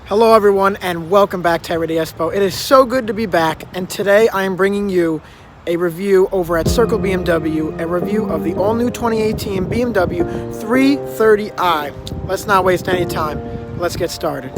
Hello everyone and welcome back to Everyday Expo. It is so good to be back, and today I am bringing you a review over at Circle BMW, a review of the all-new 2018 BMW 330i. Let's not waste any time. Let's get started.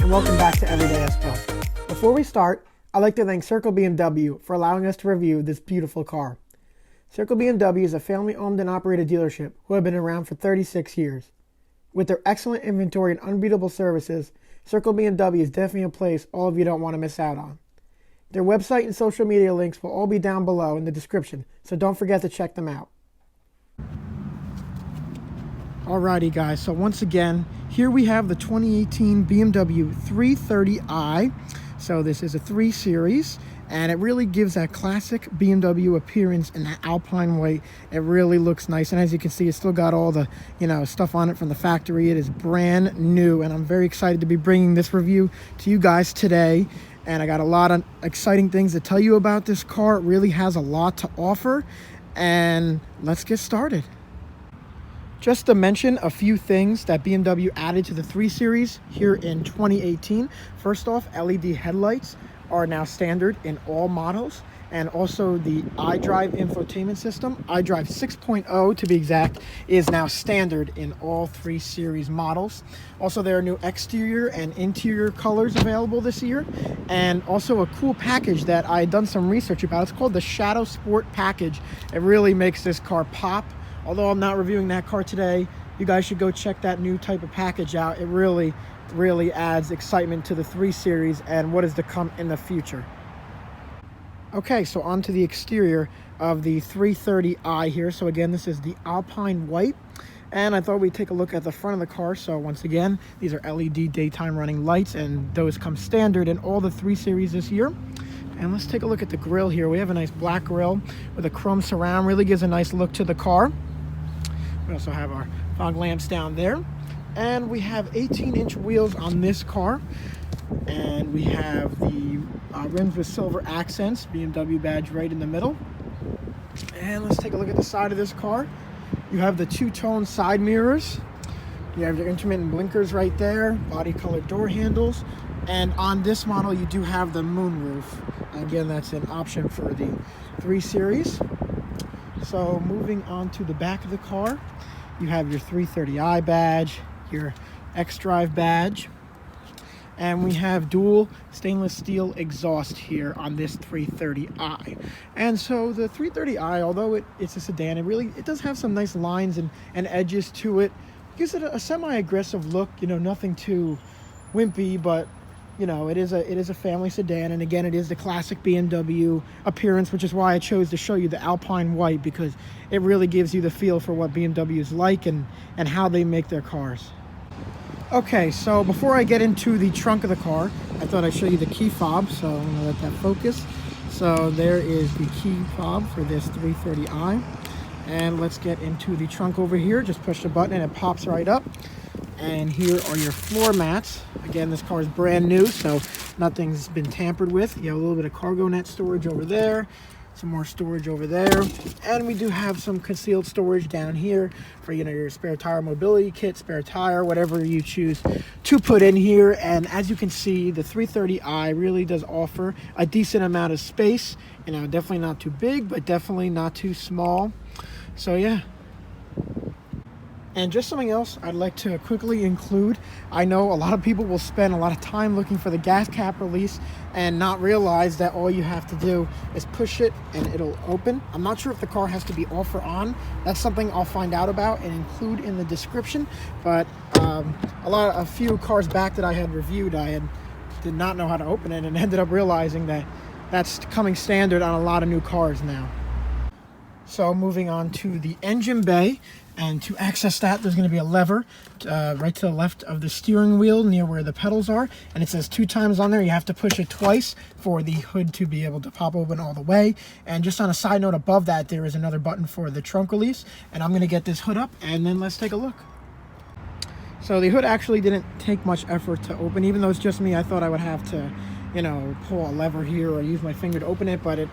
Welcome back to Everyday Expo. Before we start, I'd like to thank Circle BMW for allowing us to review this beautiful car. Circle BMW is a family-owned and operated dealership who have been around for 36 years. With their excellent inventory and unbeatable services, Circle BMW is definitely a place all of you don't want to miss out on. Their website and social media links will all be down below in the description, so don't forget to check them out. Alrighty guys, so once again, here we have the 2018 BMW 330i. So this is a 3 Series, and it really gives that classic BMW appearance in that Alpine white. It really looks nice, and as you can see, it's still got all the, stuff on it from the factory. It is brand new, and I'm very excited to be bringing this review to you guys today. And I got a lot of exciting things to tell you about this car. It really has a lot to offer, and let's get started. Just to mention a few things that BMW added to the 3 Series here in 2018. First off, LED headlights are now standard in all models, and also the iDrive infotainment system, iDrive 6.0 to be exact, is now standard in all 3 Series models. Also, there are new exterior and interior colors available this year, and also a cool package that I had done some research about. It's called the Shadow Sport package. It really makes this car pop. Although I'm not reviewing that car today, you guys should go check that new type of package out. It really adds excitement to the 3 Series and what is to come in the future. Okay, so on to the exterior of the 330i here. So again, this is the Alpine white. And I thought we'd take a look at the front of the car. So once again, these are LED daytime running lights, and those come standard in all the 3 Series this year. And let's take a look at the grille here. We have a nice black grille with a chrome surround. Really gives a nice look to the car. We also have our fog lamps down there, and we have 18-inch wheels on this car, and we have the rims with silver accents, BMW badge right in the middle. And let's take a look at the side of this car. You have the two-tone side mirrors, you have your intermittent blinkers right there, body colored door handles, and on this model you do have the moonroof. Again, that's an option for the 3 Series. So moving on to the back of the car, you have your 330i badge, your xDrive badge, and we have dual stainless steel exhaust here on this 330i. And so the 330i, although it's a sedan, it does have some nice lines and edges to it. It gives it a semi-aggressive look, nothing too wimpy, but it is a family sedan, and again, it is the classic BMW appearance, which is why I chose to show you the Alpine white, because it really gives you the feel for what BMW is like and how they make their cars. Okay, so before I get into the trunk of the car, I thought I'd show you the key fob, so I'm going to let that focus. So there is the key fob for this 330i, and let's get into the trunk over here. Just push the button and it pops right up. And here are your floor mats. Again, this car is brand new, so nothing's been tampered with. You have a little bit of cargo net storage over there, some more storage over there, and we do have some concealed storage down here for your spare tire mobility kit, spare tire, whatever you choose to put in here. And as you can see, the 330i really does offer a decent amount of space. Definitely not too big, but definitely not too small. So yeah. And just something else I'd like to quickly include. I know a lot of people will spend a lot of time looking for the gas cap release and not realize that all you have to do is push it and it'll open. I'm not sure if the car has to be off or on. That's something I'll find out about and include in the description. But a few cars back that I had reviewed, did not know how to open it, and ended up realizing that that's coming standard on a lot of new cars now. So moving on to the engine bay, and to access that, there's going to be a lever right to the left of the steering wheel near where the pedals are, and it says 2 times on there. You have to push it twice for the hood to be able to pop open all the way. And just on a side note above that, there is another button for the trunk release, and I'm going to get this hood up and then let's take a look. So the hood actually didn't take much effort to open. Even though it's just me, I thought I would have to, you know, pull a lever here or use my finger to open it, but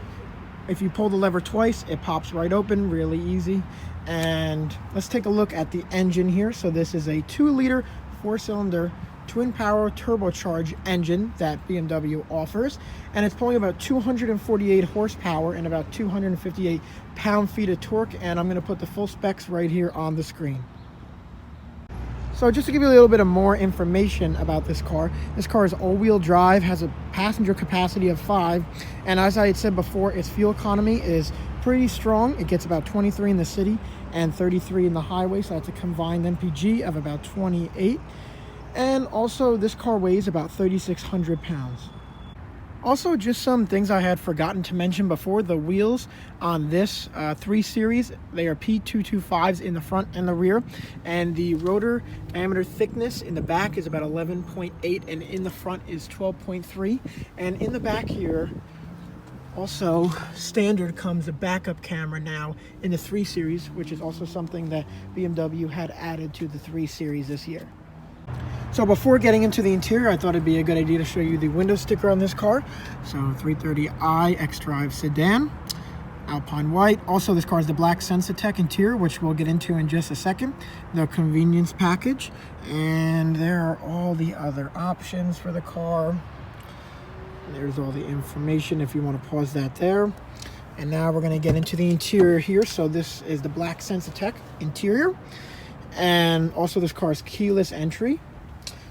if you pull the lever twice, it pops right open, really easy. And let's take a look at the engine here. So this is a 2-liter 4-cylinder twin power turbocharged engine that BMW offers, and it's pulling about 248 horsepower and about 258 pound-feet of torque. And I'm going to put the full specs right here on the screen. So just to give you a little bit of more information about this car is all-wheel drive, has a passenger capacity of 5, and as I had said before, its fuel economy is pretty strong. It gets about 23 in the city and 33 in the highway, so that's a combined MPG of about 28. And also, this car weighs about 3,600 pounds. Also, just some things I had forgotten to mention before. The wheels on this 3 Series, they are P225s in the front and the rear. And the rotor diameter thickness in the back is about 11.8, and in the front is 12.3. And in the back here, also standard comes a backup camera now in the 3 Series, which is also something that BMW had added to the 3 Series this year. So before getting into the interior, I thought it'd be a good idea to show you the window sticker on this car. So 330i xDrive sedan, Alpine white. Also, this car is the black Sensatec interior, which we'll get into in just a second. The convenience package, and there are all the other options for the car. There's all the information if you want to pause that there. And now we're going to get into the interior here. So this is the black Sensatec interior, and also this car is keyless entry.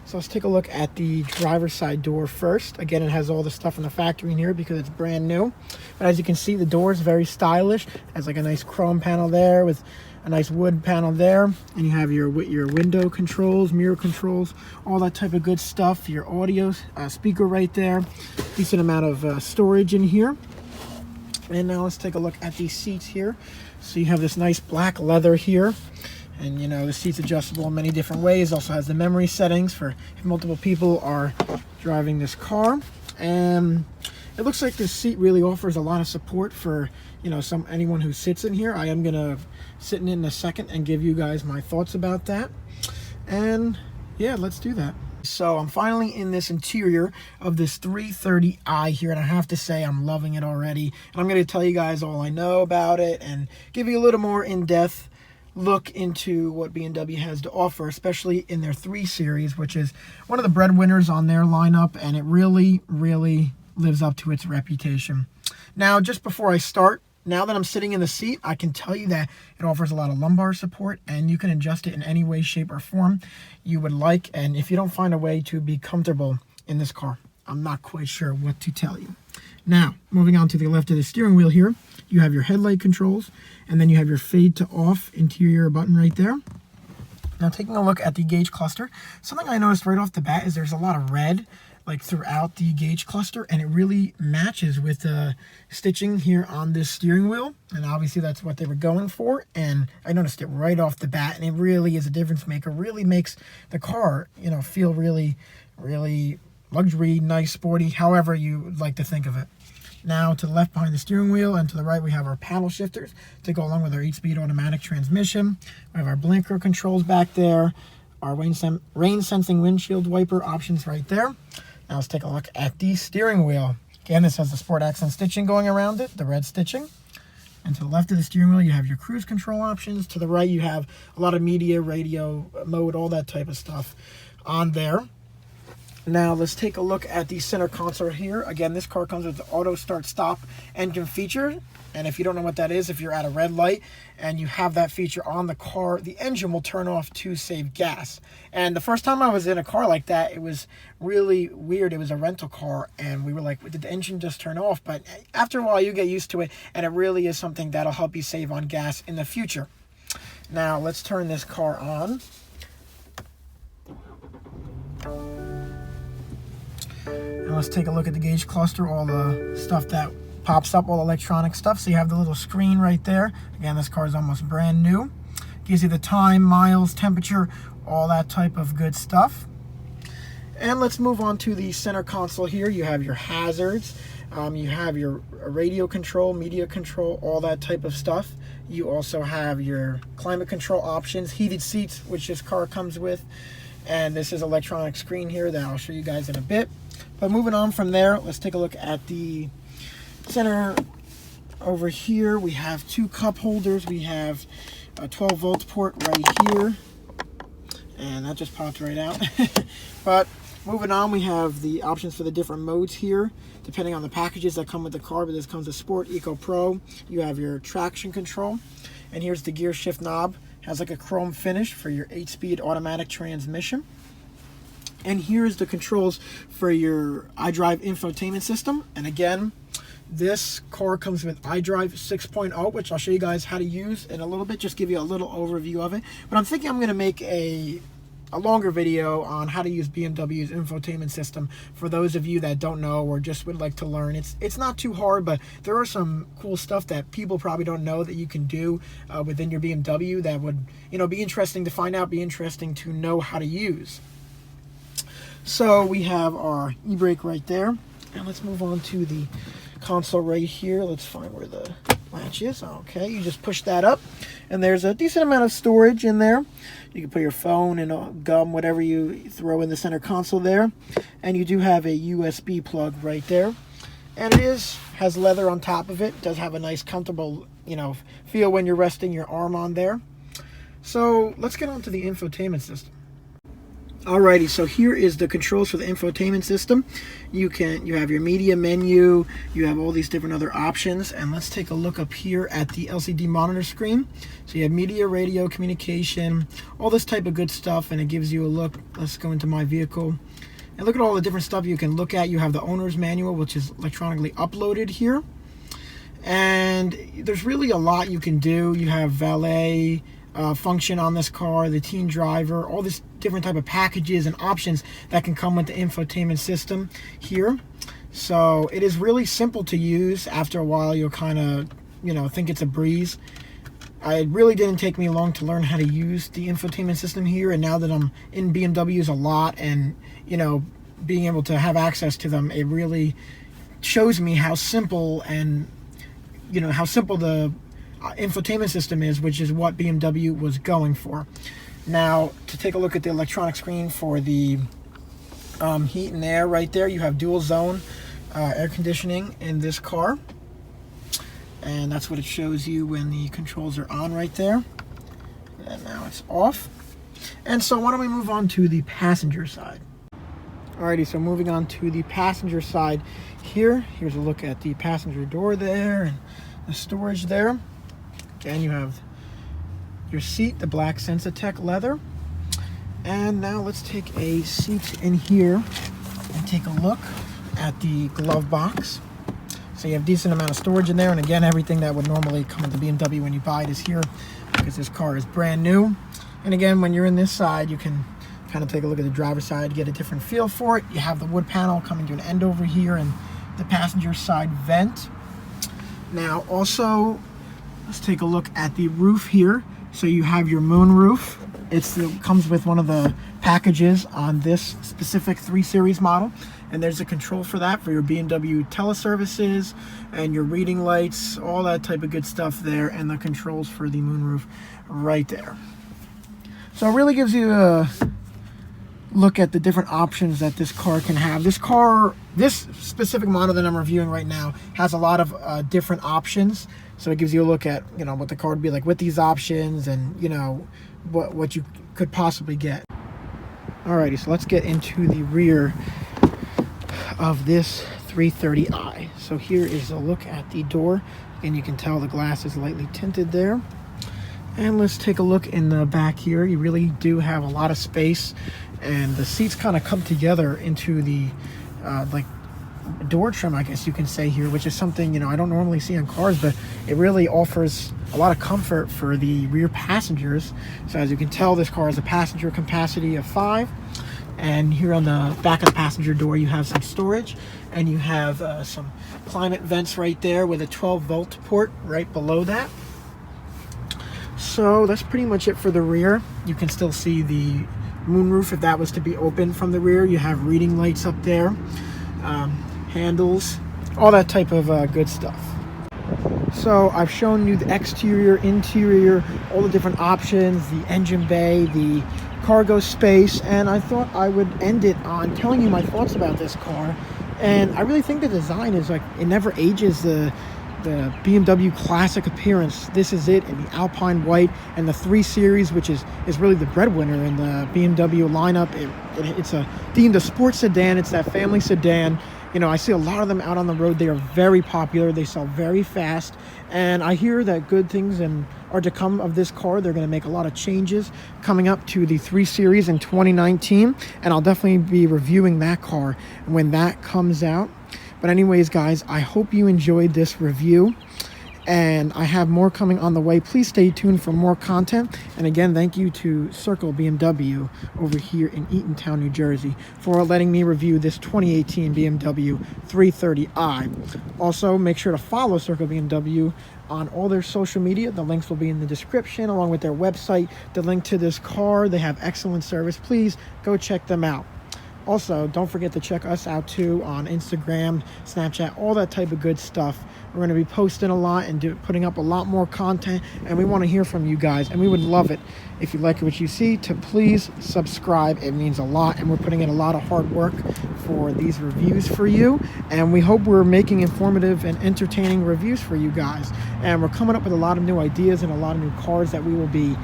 So let's take a look at the driver's side door first. Again, it has all the stuff in the factory in here because it's brand new. But as you can see, the door is very stylish. It has like a nice chrome panel there with a nice wood panel there. And you have your window controls, mirror controls, all that type of good stuff. Your audio speaker right there. Decent amount of storage in here. And now let's take a look at these seats here. So you have this nice black leather here. And you know, the seat's adjustable in many different ways. Also has the memory settings for if multiple people are driving this car. And it looks like this seat really offers a lot of support for, you know, anyone who sits in here. I am gonna sit in a second and give you guys my thoughts about that. And yeah, let's do that. So I'm finally in this interior of this 330i here, and I have to say I'm loving it already. And I'm gonna tell you guys all I know about it and give you a little more in-depth look into what BMW has to offer, especially in their 3 Series, which is one of the breadwinners on their lineup, and it really, really lives up to its reputation. Now, just before I start, now that I'm sitting in the seat, I can tell you that it offers a lot of lumbar support, and you can adjust it in any way, shape, or form you would like. And if you don't find a way to be comfortable in this car, I'm not quite sure what to tell you. Now, moving on to the left of the steering wheel here, you have your headlight controls, and then you have your fade to off interior button right there. Now, taking a look at the gauge cluster, something I noticed right off the bat is there's a lot of red like throughout the gauge cluster, and it really matches with the stitching here on this steering wheel, and obviously that's what they were going for. And I noticed it right off the bat, and it really is a difference maker. Really makes the car, you know, feel really, really luxury, nice, sporty, however you like to think of it. Now, to the left behind the steering wheel and to the right, we have our paddle shifters to go along with our 8-speed automatic transmission. We have our blinker controls back there, our rain-sensing windshield wiper options right there. Now let's take a look at the steering wheel. Again, this has the sport accent stitching going around it, the red stitching. And to the left of the steering wheel, you have your cruise control options. To the right, you have a lot of media, radio mode, all that type of stuff on there. Now let's take a look at the center console here. Again, this car comes with the auto start stop engine feature. And if you don't know what that is, if you're at a red light and you have that feature on the car, the engine will turn off to save gas. And the first time I was in a car like that, it was really weird. It was a rental car, and we were like, did the engine just turn off? But after a while, you get used to it, and it really is something that'll help you save on gas in the future. Now, let's turn this car on. And let's take a look at the gauge cluster, all the stuff that Pops up all electronic stuff. So you have the little screen right there. Again, this car is almost brand new. Gives you the time, miles, temperature, all that type of good stuff. And let's move on to the center console here. You have your hazards. You have your radio control, media control, all that type of stuff. You also have your climate control options, heated seats, which this car comes with. And this is electronic screen here that I'll show you guys in a bit. But moving on from there, let's take a look at the center over here. We have two cup holders. We have a 12 volt port right here. And that just popped right out. But moving on, we have the options for the different modes here, depending on the packages that come with the car. But this comes with Sport, Eco, Pro. You have your traction control. And here's the gear shift knob. Has like a chrome finish for your 8-speed automatic transmission. And here's the controls for your iDrive infotainment system. And again, this car comes with iDrive 6.0, which I'll show you guys how to use in a little bit, just give you a little overview of it. But I'm thinking I'm going to make a longer video on how to use BMW's infotainment system for those of you that don't know or just would like to learn. It's not too hard, but there are some cool stuff that people probably don't know that you can do within your BMW that would, you know, be interesting to find out, be interesting to know how to use. So we have our e-brake right there, and let's move on to the console right here. Let's find where the latch is. Okay, you just push that up, and there's a decent amount of storage in there. You can put your phone and gum, whatever you throw in the center console there. And you do have a USB plug right there. And it has leather on top of it. It does have a nice comfortable, you know, feel when you're resting your arm on there. So let's get on to the infotainment system. Alrighty, so here is the controls for the infotainment system. You have your media menu, you have all these different other options, and let's take a look up here at the LCD monitor screen. So you have media, radio, communication, all this type of good stuff, and it gives you a look. Let's go into my vehicle and look at all the different stuff you can look at. You have the owner's manual, which is electronically uploaded here, and there's really a lot you can do. You have valet function on this car, the teen driver, all this different type of packages and options that can come with the infotainment system here. So it is really simple to use. After a while, you'll kind of, you know, think it's a breeze. It really didn't take me long to learn how to use the infotainment system here, and now that I'm in BMWs a lot and, you know, being able to have access to them, it really shows me how simple and, you know, how simple the infotainment system is, which is what BMW was going for. Now, to take a look at the electronic screen for the heat and air right there, you have dual zone air conditioning in this car, and that's what it shows you when the controls are on right there. And now it's off. And so why don't we move on to the passenger side. Alrighty, so moving on to the passenger side here. Here's a look at the passenger door there and the storage there. Again, you have your seat, the black Sensatec leather. And now let's take a seat in here and take a look at the glove box. So you have a decent amount of storage in there, and again, everything that would normally come with the BMW when you buy it is here because this car is brand new. And again, when you're in this side, you can kind of take a look at the driver's side, get a different feel for it. You have the wood panel coming to an end over here and the passenger side vent. Now also, let's take a look at the roof here. So you have your moon roof. It comes with one of the packages on this specific 3 Series model. And there's a control for that for your BMW teleservices and your reading lights, all that type of good stuff there, and the controls for the moon roof right there. So it really gives you a look at the different options that this car can have. This specific model that I'm reviewing right now has a lot of different options. So it gives you a look at, you know, what the car would be like with these options and, you know, what you could possibly get. Alrighty, so let's get into the rear of this 330i. So here is a look at the door, and you can tell the glass is lightly tinted there. And let's take a look in the back here. You really do have a lot of space, and the seats kind of come together into the like door trim, I guess you can say here, which is something, you know, I don't normally see on cars, but it really offers a lot of comfort for the rear passengers. So as you can tell, this car has a passenger capacity of 5. And here on the back of the passenger door, you have some storage, and you have some climate vents right there with a 12-volt port right below that. So that's pretty much it for the rear. You can still see the moonroof if that was to be open from the rear. You have reading lights up there, handles, all that type of good stuff. So I've shown you the exterior, interior, all the different options, the engine bay, the cargo space, and I thought I would end it on telling you my thoughts about this car. And I really think the design is like, it never ages the BMW classic appearance. This is it in the Alpine white and the 3 Series, which is really the breadwinner in the BMW lineup. It's deemed a sports sedan. It's that family sedan. You know, I see a lot of them out on the road. They are very popular. They sell very fast. And I hear that good things are to come of this car. They're going to make a lot of changes coming up to the 3 Series in 2019. And I'll definitely be reviewing that car when that comes out. But anyways, guys, I hope you enjoyed this review. And I have more coming on the way. Please stay tuned for more content. And again, thank you to Circle BMW over here in Eatontown, New Jersey, for letting me review this 2018 BMW 330i. Also, make sure to follow Circle BMW on all their social media. The links will be in the description, along with their website, the link to this car. They have excellent service. Please go check them out. Also, don't forget to check us out too on Instagram, Snapchat, all that type of good stuff. We're going to be posting a lot and putting up a lot more content, and we want to hear from you guys, and we would love it if you like what you see to please subscribe. It means a lot, and we're putting in a lot of hard work for these reviews for you, and we hope we're making informative and entertaining reviews for you guys. And we're coming up with a lot of new ideas and a lot of new cars that we will be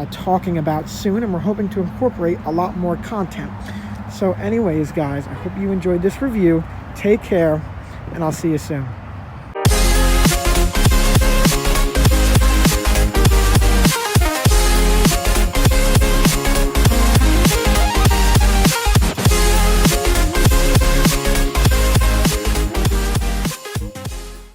talking about soon, and we're hoping to incorporate a lot more content. So anyways, guys, I hope you enjoyed this review. Take care, and I'll see you soon.